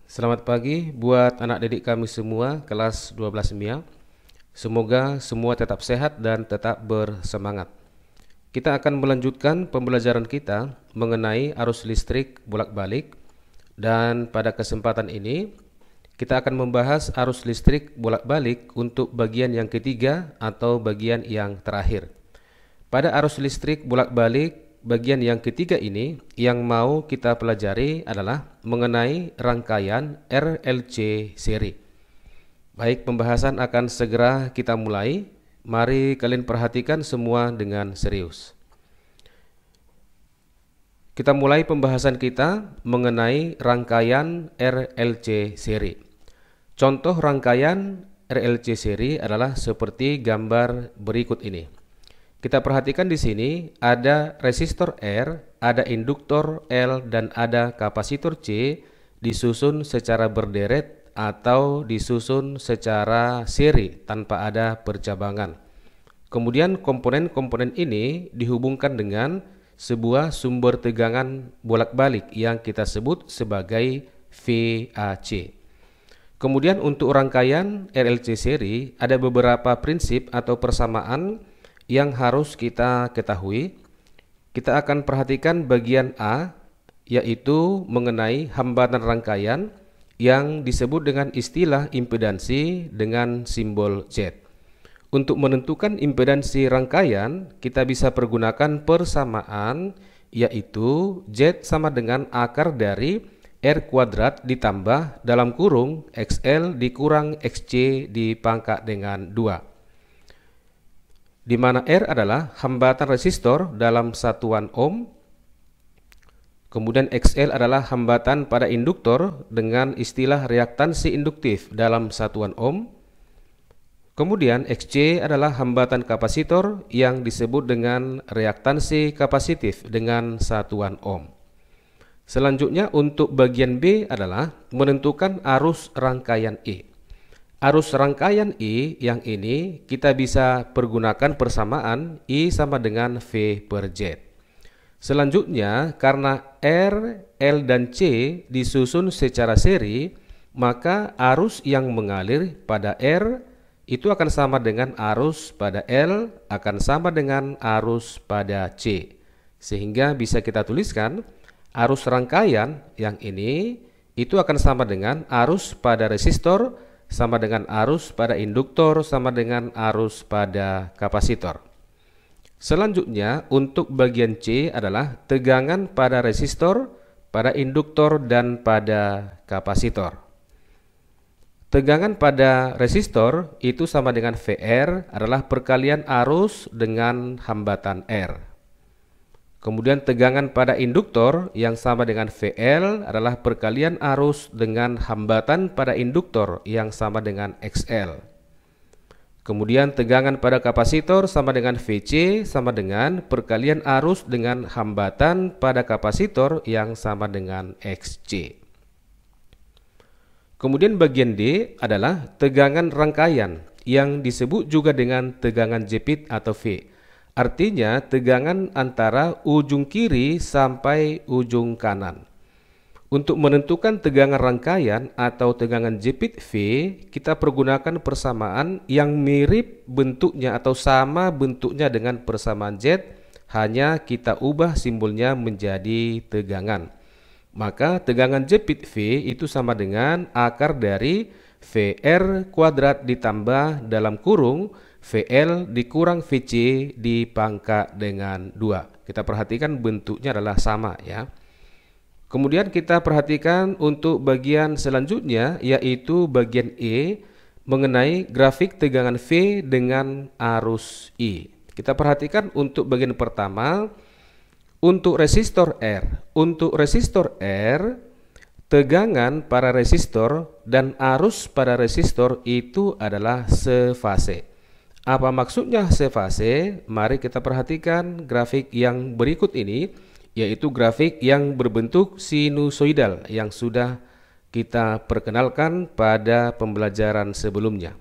Selamat pagi buat anak didik kami semua kelas 12 MIA. Semoga semua tetap sehat dan tetap bersemangat. Kita akan melanjutkan pembelajaran kita mengenai arus listrik bolak-balik, dan pada kesempatan ini kita akan membahas arus listrik bolak-balik untuk bagian yang ketiga atau bagian yang terakhir. Pada arus listrik bolak-balik bagian yang ketiga ini, yang mau kita pelajari adalah mengenai rangkaian RLC seri. Baik, pembahasan akan segera kita mulai. Mari kalian perhatikan semua dengan serius. Kita mulai pembahasan kita mengenai rangkaian RLC seri. Contoh rangkaian RLC seri adalah seperti gambar berikut ini. Kita perhatikan di sini ada resistor R, ada induktor L, dan ada kapasitor C disusun secara berderet atau disusun secara seri tanpa ada percabangan. Kemudian komponen-komponen ini dihubungkan dengan sebuah sumber tegangan bolak-balik yang kita sebut sebagai VAC. Kemudian untuk rangkaian RLC seri ada beberapa prinsip atau persamaan yang harus kita ketahui. Kita akan perhatikan bagian A, yaitu mengenai hambatan rangkaian yang disebut dengan istilah impedansi dengan simbol Z. Untuk menentukan impedansi rangkaian, kita bisa pergunakan persamaan, yaitu Z sama dengan akar dari R kuadrat ditambah dalam kurung XL dikurang XC dipangkat dengan 2. Di mana R adalah hambatan resistor dalam satuan ohm, kemudian XL adalah hambatan pada induktor dengan istilah reaktansi induktif dalam satuan ohm, kemudian XC adalah hambatan kapasitor yang disebut dengan reaktansi kapasitif dengan satuan ohm. Selanjutnya untuk bagian B adalah menentukan arus rangkaian E. Arus rangkaian I yang ini kita bisa pergunakan persamaan I sama dengan V per Z. Selanjutnya karena R, L, dan C disusun secara seri, maka arus yang mengalir pada R itu akan sama dengan arus pada L akan sama dengan arus pada C. Sehingga bisa kita tuliskan arus rangkaian yang ini itu akan sama dengan arus pada resistor sama dengan arus pada induktor sama dengan arus pada kapasitor. Selanjutnya untuk bagian C adalah tegangan pada resistor, pada induktor, dan pada kapasitor. Tegangan pada resistor itu sama dengan VR adalah perkalian arus dengan hambatan R. Kemudian tegangan pada induktor yang sama dengan VL adalah perkalian arus dengan hambatan pada induktor yang sama dengan XL. Kemudian tegangan pada kapasitor sama dengan VC sama dengan perkalian arus dengan hambatan pada kapasitor yang sama dengan XC. Kemudian bagian D adalah tegangan rangkaian yang disebut juga dengan tegangan jepit atau V. Artinya tegangan antara ujung kiri sampai ujung kanan. Untuk menentukan tegangan rangkaian atau tegangan jepit V, kita pergunakan persamaan yang mirip bentuknya atau sama bentuknya dengan persamaan Z, hanya kita ubah simbolnya menjadi tegangan. Maka tegangan jepit V itu sama dengan akar dari VR kuadrat ditambah dalam kurung VL dikurang VC dipangkat dengan 2. Kita perhatikan bentuknya adalah sama ya. Kemudian kita perhatikan untuk bagian selanjutnya, yaitu bagian E mengenai grafik tegangan V dengan arus I. Kita perhatikan untuk bagian pertama untuk resistor R. Untuk resistor R, tegangan pada resistor dan arus pada resistor itu adalah sefase. Apa maksudnya sefase? Mari kita perhatikan grafik yang berikut ini, yaitu grafik yang berbentuk sinusoidal yang sudah kita perkenalkan pada pembelajaran sebelumnya.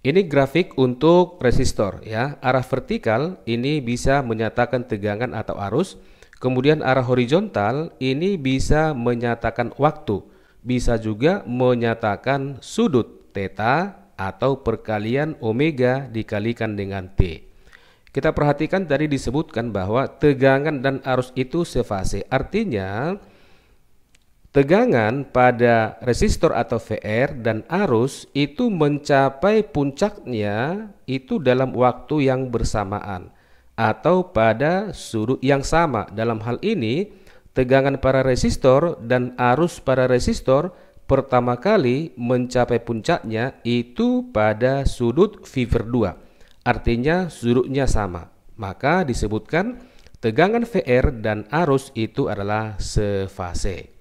Ini grafik untuk resistor ya. Arah vertikal ini bisa menyatakan tegangan atau arus, kemudian arah horizontal ini bisa menyatakan waktu bisa juga menyatakan sudut theta atau perkalian omega dikalikan dengan T. Kita perhatikan tadi disebutkan bahwa tegangan dan arus itu sefase. Artinya tegangan pada resistor atau VR dan arus itu mencapai puncaknya itu dalam waktu yang bersamaan atau pada sudut yang sama. Dalam hal ini tegangan pada resistor dan arus pada resistor pertama kali mencapai puncaknya itu pada sudut V/2. Artinya sudutnya sama. Maka disebutkan tegangan VR dan arus itu adalah sefase.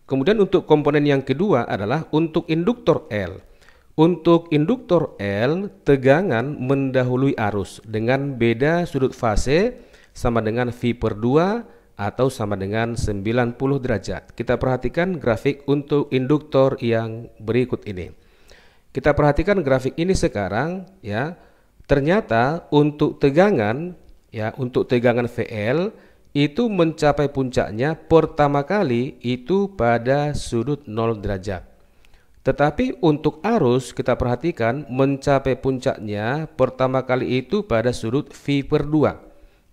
Kemudian untuk komponen yang kedua adalah untuk induktor L. Untuk induktor L, tegangan mendahului arus dengan beda sudut fase sama dengan V/2 atau sama dengan 90 derajat. Kita perhatikan grafik untuk induktor yang berikut ini. Kita perhatikan grafik ini sekarang ya. Ternyata untuk tegangan VL itu mencapai puncaknya pertama kali itu pada sudut 0 derajat. Tetapi untuk arus kita perhatikan mencapai puncaknya pertama kali itu pada sudut V/2.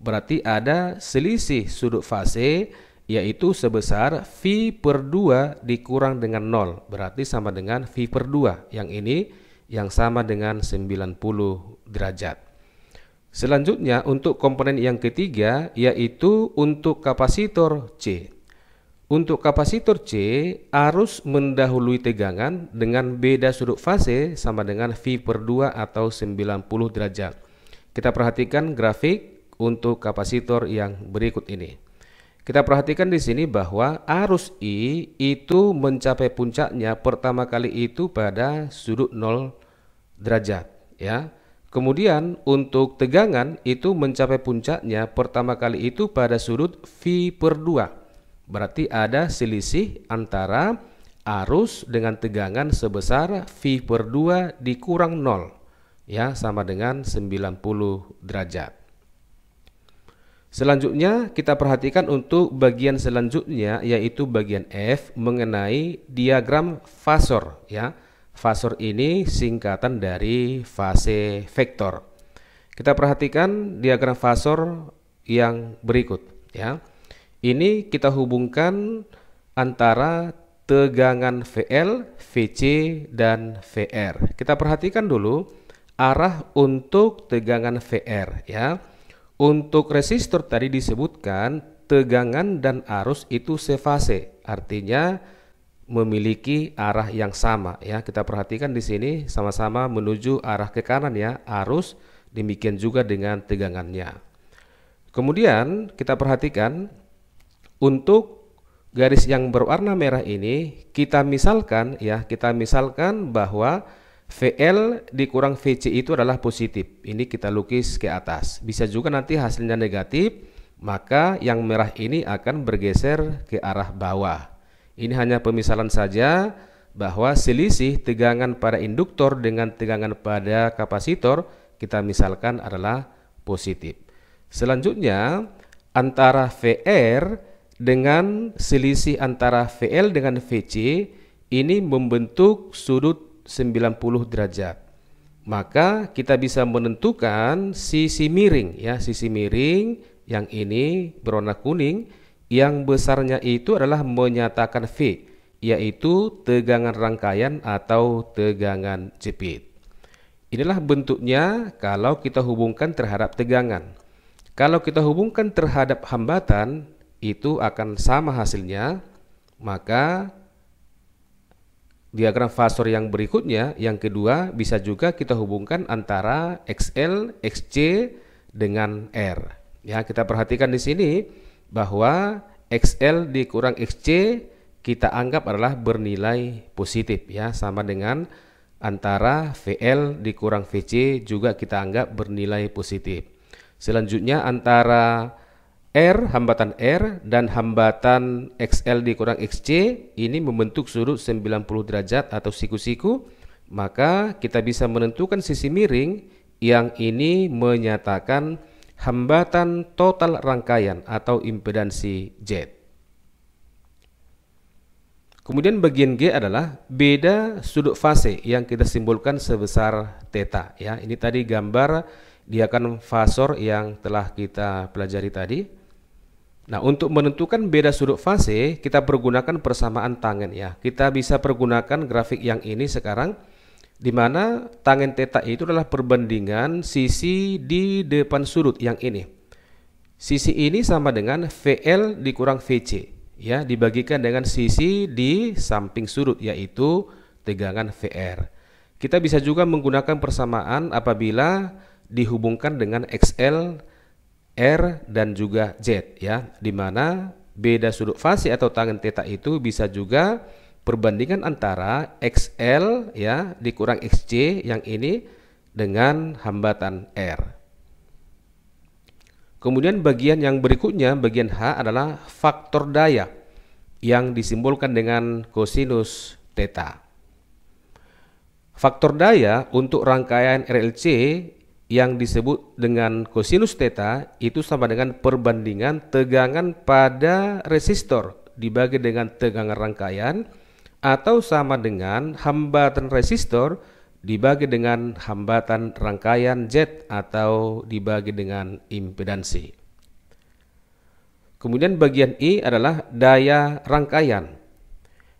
Berarti ada selisih sudut fase yaitu sebesar V/2 dikurang dengan 0. Berarti sama dengan V/2. Yang ini yang sama dengan 90 derajat. Selanjutnya untuk komponen yang ketiga yaitu untuk kapasitor C. Untuk kapasitor C, arus mendahului tegangan dengan beda sudut fase sama dengan V/2 atau 90 derajat. Kita perhatikan grafik untuk kapasitor yang berikut ini. Kita perhatikan di sini bahwa arus I itu mencapai puncaknya pertama kali itu pada sudut 0 derajat ya. Kemudian untuk tegangan itu mencapai puncaknya pertama kali itu pada sudut V/2. Berarti ada selisih antara arus dengan tegangan sebesar V/2 dikurang 0 ya, sama dengan 90 derajat. Selanjutnya kita perhatikan untuk bagian selanjutnya yaitu bagian F mengenai diagram fasor ya. Fasor ini singkatan dari fase vektor. Kita perhatikan diagram fasor yang berikut ya. Ini kita hubungkan antara tegangan VL, VC dan VR. Kita perhatikan dulu arah untuk tegangan VR ya. Untuk resistor tadi disebutkan tegangan dan arus itu sefase. Artinya memiliki arah yang sama ya. Kita perhatikan di sini sama-sama menuju arah ke kanan ya, arus, demikian juga dengan tegangannya. Kemudian kita perhatikan untuk garis yang berwarna merah ini kita misalkan bahwa VL dikurang VC itu adalah positif. Ini kita lukis ke atas. Bisa juga nanti hasilnya negatif, maka yang merah ini akan bergeser ke arah bawah. Ini hanya pemisalan saja bahwa selisih tegangan pada induktor dengan tegangan pada kapasitor kita misalkan adalah positif. Selanjutnya antara VR dengan selisih antara VL dengan VC ini membentuk sudut 90 derajat. Maka kita bisa menentukan sisi miring ya, sisi miring yang ini berwarna kuning yang besarnya itu adalah menyatakan V, yaitu tegangan rangkaian atau tegangan jepit. Inilah bentuknya kalau kita hubungkan terhadap tegangan. Kalau kita hubungkan terhadap hambatan, itu akan sama hasilnya. Maka diagram fasor yang berikutnya, yang kedua, bisa juga kita hubungkan antara XL, XC dengan R. Ya, kita perhatikan di sini bahwa XL dikurang XC kita anggap adalah bernilai positif ya, sama dengan antara VL dikurang VC juga kita anggap bernilai positif. Selanjutnya antara hambatan R dan hambatan XL dikurang XC ini membentuk sudut 90 derajat atau siku-siku, maka kita bisa menentukan sisi miring yang ini menyatakan hambatan total rangkaian atau impedansi Z. Kemudian bagian G adalah beda sudut fase yang kita simbolkan sebesar theta ya. Ini tadi gambar dia kan fasor yang telah kita pelajari tadi. Nah, untuk menentukan beda sudut fase kita pergunakan persamaan tangen ya. Kita bisa pergunakan grafik yang ini sekarang, di mana tangen theta itu adalah perbandingan sisi di depan sudut yang ini. Sisi ini sama dengan VL dikurang VC ya, dibagikan dengan sisi di samping sudut yaitu tegangan VR. Kita bisa juga menggunakan persamaan apabila dihubungkan dengan XL, R dan juga Z ya, di mana beda sudut fase atau tangen theta itu bisa juga perbandingan antara XL ya dikurang XC yang ini dengan hambatan R. Kemudian bagian yang berikutnya, bagian H adalah faktor daya yang disimbolkan dengan kosinus theta. Faktor daya untuk rangkaian RLC yang disebut dengan kosinus theta itu sama dengan perbandingan tegangan pada resistor dibagi dengan tegangan rangkaian, atau sama dengan hambatan resistor dibagi dengan hambatan rangkaian Z atau dibagi dengan impedansi. Kemudian bagian I adalah daya rangkaian.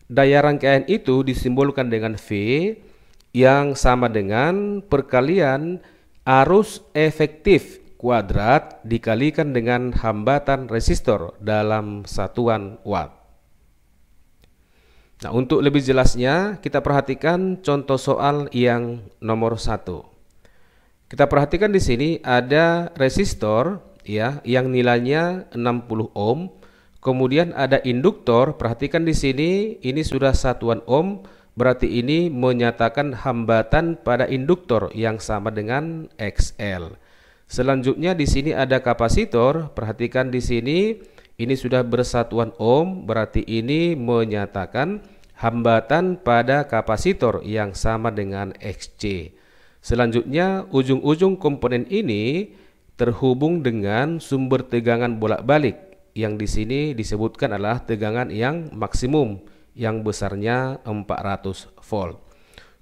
Daya rangkaian itu disimbolkan dengan V yang sama dengan perkalian arus efektif kuadrat dikalikan dengan hambatan resistor dalam satuan watt. Nah, untuk lebih jelasnya kita perhatikan contoh soal yang nomor 1. Kita perhatikan di sini ada resistor ya yang nilainya 60 ohm. Kemudian ada induktor, perhatikan di sini ini sudah satuan ohm, berarti ini menyatakan hambatan pada induktor yang sama dengan XL. Selanjutnya di sini ada kapasitor, perhatikan di sini ini sudah bersatuan ohm, berarti ini menyatakan hambatan pada kapasitor yang sama dengan XC. Selanjutnya ujung-ujung komponen ini terhubung dengan sumber tegangan bolak-balik yang di sini disebutkan adalah tegangan yang maksimum yang besarnya 400 volt.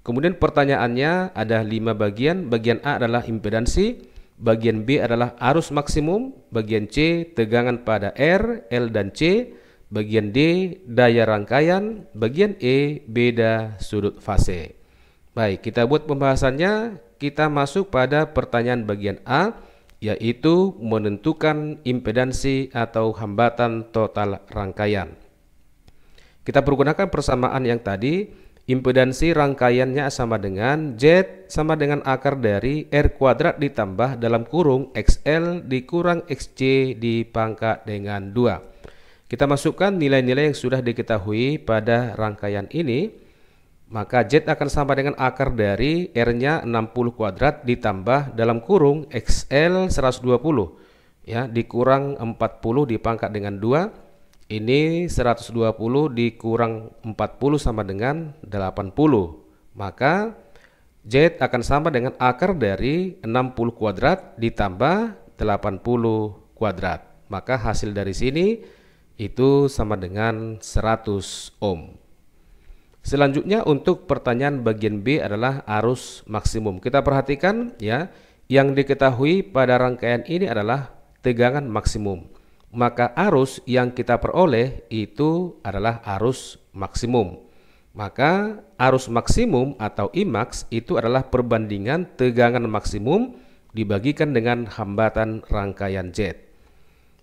Kemudian pertanyaannya ada 5 bagian. Bagian A adalah impedansi, bagian B adalah arus maksimum, bagian C tegangan pada R, L dan C, bagian D daya rangkaian, bagian E beda sudut fase. Baik, kita buat pembahasannya. Kita masuk pada pertanyaan bagian A, yaitu menentukan impedansi atau hambatan total rangkaian. Kita pergunakan persamaan yang tadi. Impedansi rangkaiannya sama dengan Z sama dengan akar dari R kuadrat ditambah dalam kurung XL dikurang XC dipangkat dengan 2. Kita masukkan nilai-nilai yang sudah diketahui pada rangkaian ini. Maka Z akan sama dengan akar dari R-nya 60 kuadrat ditambah dalam kurung XL 120 ya dikurang 40 dipangkat dengan 2. Ini 120 dikurang 40 sama dengan 80. Maka Z akan sama dengan akar dari 60 kuadrat ditambah 80 kuadrat. Maka hasil dari sini itu sama dengan 100 ohm. Selanjutnya untuk pertanyaan bagian B adalah arus maksimum. Kita perhatikan ya, yang diketahui pada rangkaian ini adalah tegangan maksimum. Maka arus yang kita peroleh itu adalah arus maksimum. Maka arus maksimum atau Imax itu adalah perbandingan tegangan maksimum dibagikan dengan hambatan rangkaian Z.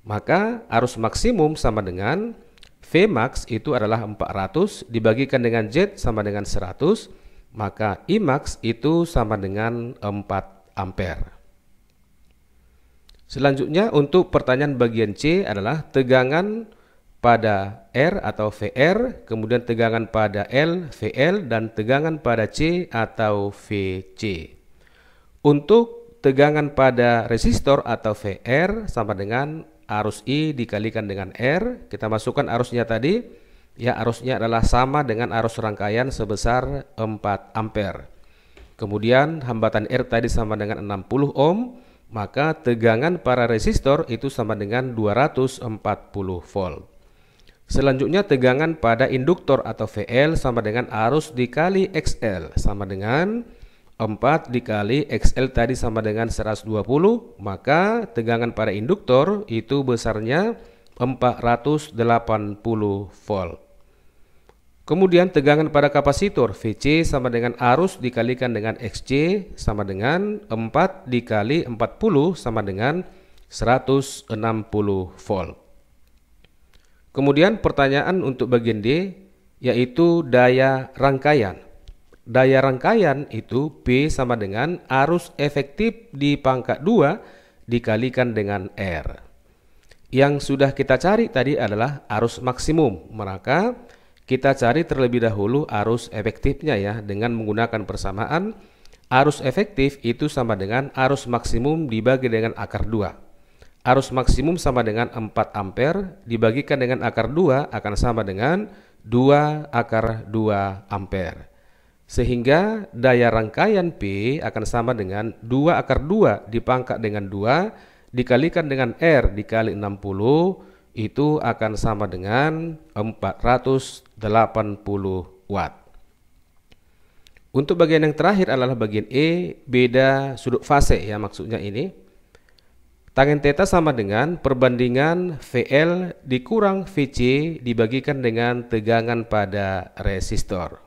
Maka arus maksimum sama dengan Vmax itu adalah 400 dibagikan dengan Z sama dengan 100. Maka Imax itu sama dengan 4 ampere. Selanjutnya untuk pertanyaan bagian C adalah tegangan pada R atau VR, kemudian tegangan pada L, VL, dan tegangan pada C atau VC. Untuk tegangan pada resistor atau VR sama dengan arus I dikalikan dengan R. Kita masukkan arusnya tadi. Ya, arusnya adalah sama dengan arus rangkaian sebesar 4 ampere. Kemudian hambatan R tadi sama dengan 60 ohm. Maka tegangan para resistor itu sama dengan 240 volt. Selanjutnya tegangan pada induktor atau VL sama dengan arus dikali XL sama dengan 4 dikali XL tadi sama dengan 120, maka tegangan pada induktor itu besarnya 480 volt. Kemudian tegangan pada kapasitor VC sama dengan arus dikalikan dengan XC sama dengan 4 dikali 40 sama dengan 160 volt. Kemudian pertanyaan untuk bagian D yaitu daya rangkaian. Daya rangkaian itu P sama dengan arus efektif di pangkat 2 dikalikan dengan R. Yang sudah kita cari tadi adalah arus maksimum, maka kita cari terlebih dahulu arus efektifnya ya, dengan menggunakan persamaan arus efektif itu sama dengan arus maksimum dibagi dengan akar 2. Arus maksimum sama dengan 4 ampere dibagikan dengan akar 2 akan sama dengan 2 akar 2 ampere. Sehingga daya rangkaian P akan sama dengan 2 akar 2 dipangkat dengan 2 dikalikan dengan R dikali 60, itu akan sama dengan 480 watt. Untuk bagian yang terakhir adalah bagian E, beda sudut fase ya, maksudnya ini. Tangen theta sama dengan perbandingan VL dikurang VC dibagikan dengan tegangan pada resistor.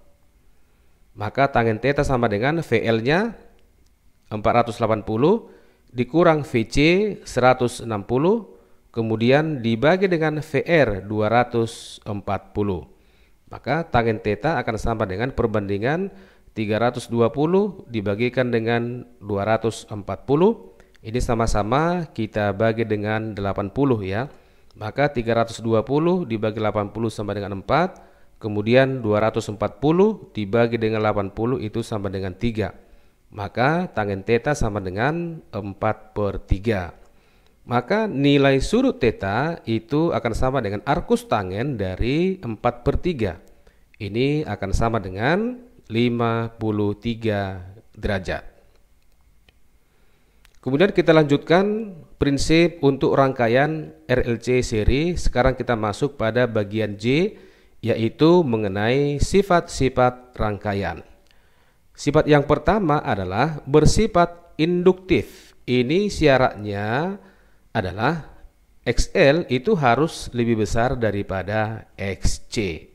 Maka tangen theta sama dengan VL-nya 480 dikurang VC 160, kemudian dibagi dengan VR 240. Maka tangen theta akan sama dengan perbandingan 320 dibagikan dengan 240. Ini sama-sama kita bagi dengan 80 ya. Maka 320 dibagi 80 sama dengan 4. Kemudian 240 dibagi dengan 80 itu sama dengan 3. Maka tangen theta sama dengan 4/3. Maka nilai sudut theta itu akan sama dengan arcus tangen dari 4/3. Ini akan sama dengan 53 derajat. Kemudian kita lanjutkan prinsip untuk rangkaian RLC seri. Sekarang kita masuk pada bagian J, yaitu mengenai sifat-sifat rangkaian. Sifat yang pertama adalah bersifat induktif. Ini syaratnya adalah XL itu harus lebih besar daripada XC.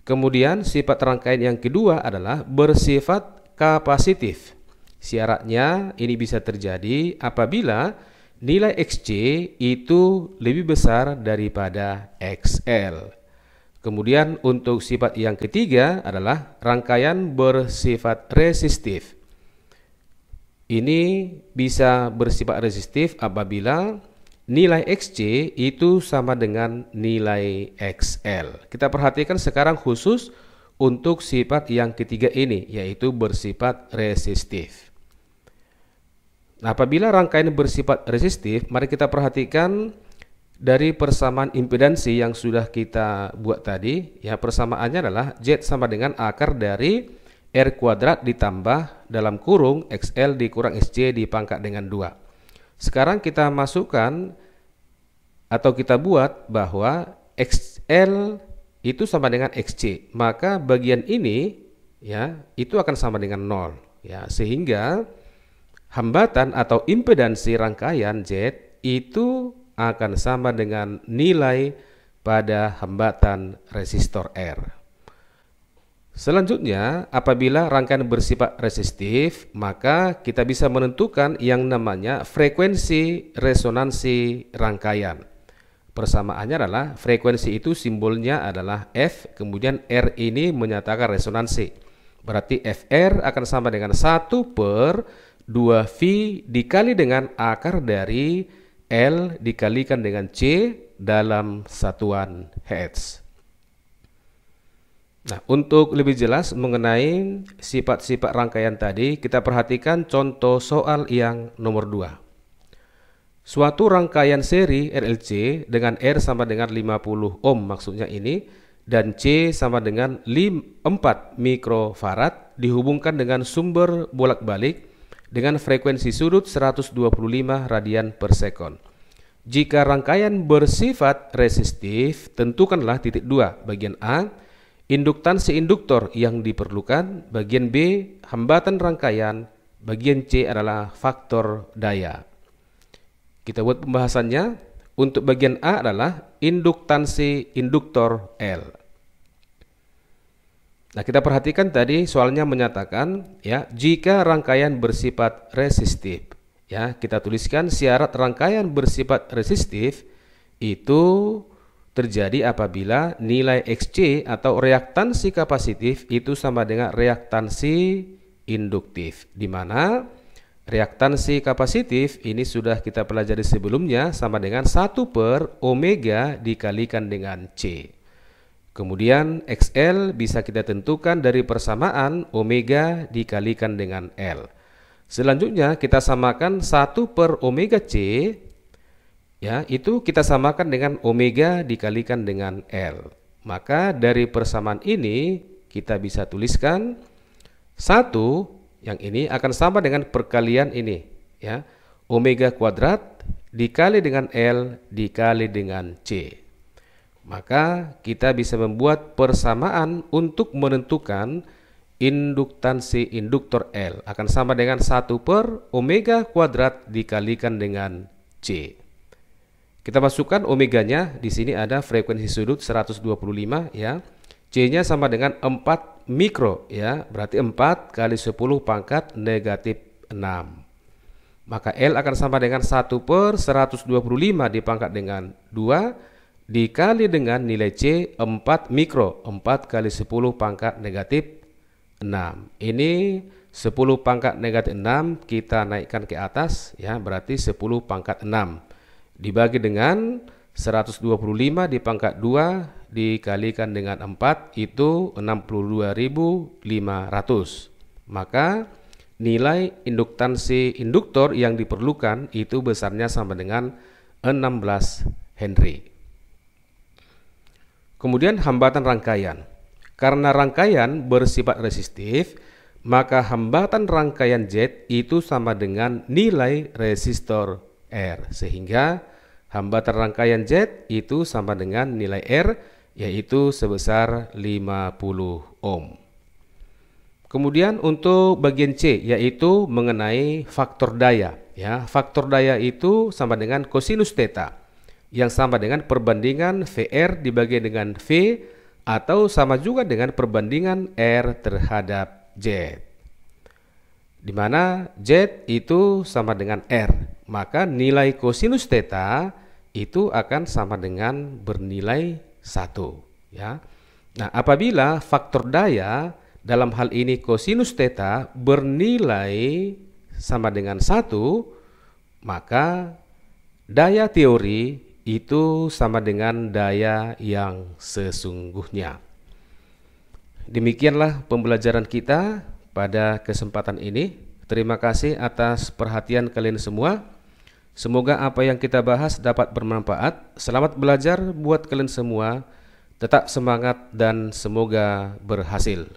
Kemudian sifat rangkaian yang kedua adalah bersifat kapasitif. Syaratnya ini bisa terjadi apabila nilai XC itu lebih besar daripada XL. Kemudian untuk sifat yang ketiga adalah rangkaian bersifat resistif. Ini bisa bersifat resistif apabila nilai XC itu sama dengan nilai XL. Kita perhatikan sekarang khusus untuk sifat yang ketiga ini, yaitu bersifat resistif. Nah, apabila rangkaian bersifat resistif, mari kita perhatikan dari persamaan impedansi yang sudah kita buat tadi. Ya, persamaannya adalah Z sama dengan akar dari R kuadrat ditambah dalam kurung XL dikurang XC dipangkat dengan 2. Sekarang kita masukkan atau kita buat bahwa XL itu sama dengan XC. Maka bagian ini ya, itu akan sama dengan 0 ya, sehingga hambatan atau impedansi rangkaian Z itu akan sama dengan nilai pada hambatan resistor R. Selanjutnya, apabila rangkaian bersifat resistif, maka kita bisa menentukan yang namanya frekuensi resonansi rangkaian. Persamaannya adalah frekuensi itu simbolnya adalah F, kemudian R ini menyatakan resonansi. Berarti FR akan sama dengan 1/2V dikali dengan akar dari L dikalikan dengan C dalam satuan Hertz. Nah, untuk lebih jelas mengenai sifat-sifat rangkaian tadi, kita perhatikan contoh soal yang nomor 2. Suatu rangkaian seri RLC dengan R sama dengan 50 ohm maksudnya ini, dan C sama dengan 4 mikrofarad dihubungkan dengan sumber bolak-balik dengan frekuensi sudut 125 radian per sekon. Jika rangkaian bersifat resistif, tentukanlah titik 2 bagian A, induktansi induktor yang diperlukan, bagian B, hambatan rangkaian, bagian C adalah faktor daya. Kita buat pembahasannya. Untuk bagian A adalah induktansi induktor L. Nah, kita perhatikan tadi soalnya menyatakan ya, jika rangkaian bersifat resistif. Ya, kita tuliskan syarat rangkaian bersifat resistif itu terjadi apabila nilai Xc atau reaktansi kapasitif itu sama dengan reaktansi induktif, di mana reaktansi kapasitif ini sudah kita pelajari sebelumnya sama dengan 1 per omega dikalikan dengan C. Kemudian XL bisa kita tentukan dari persamaan omega dikalikan dengan L. Selanjutnya kita samakan 1 per omega C, ya, itu kita samakan dengan omega dikalikan dengan L. Maka dari persamaan ini kita bisa tuliskan 1 yang ini akan sama dengan perkalian ini, ya, omega kuadrat dikali dengan L dikali dengan C. Maka kita bisa membuat persamaan untuk menentukan induktansi induktor L akan sama dengan 1 per omega kuadrat dikalikan dengan C. Kita masukkan omeganya, di sini ada frekuensi sudut 125, ya. C-nya sama dengan 4 mikro, ya, berarti 4 kali 10 pangkat negatif 6. Maka L akan sama dengan 1 per 125 dipangkat dengan 2 dikali dengan nilai C 4 mikro, 4 kali 10 pangkat negatif 6. Ini 10 pangkat negatif 6 kita naikkan ke atas, ya, berarti 10 pangkat 6 dibagi dengan 125 dipangkat 2 dikalikan dengan 4 itu 62.500. Maka nilai induktansi induktor yang diperlukan itu besarnya sama dengan 16 Henry. Kemudian hambatan rangkaian. Karena rangkaian bersifat resistif, maka hambatan rangkaian Z itu sama dengan nilai resistor R, sehingga hambatan rangkaian Z itu sama dengan nilai R, yaitu sebesar 50 ohm. Kemudian untuk bagian C, yaitu mengenai faktor daya, ya. Faktor daya itu sama dengan kosinus theta, yang sama dengan perbandingan VR dibagi dengan V, atau sama juga dengan perbandingan R terhadap Z, di mana Z itu sama dengan R, maka nilai kosinus theta itu akan sama dengan bernilai 1, ya. Nah, apabila faktor daya dalam hal ini kosinus theta bernilai sama dengan 1, maka daya teori itu sama dengan daya yang sesungguhnya. Demikianlah pembelajaran kita pada kesempatan ini. Terima kasih atas perhatian kalian semua. Semoga apa yang kita bahas dapat bermanfaat. Selamat belajar buat kalian semua. Tetap semangat dan semoga berhasil.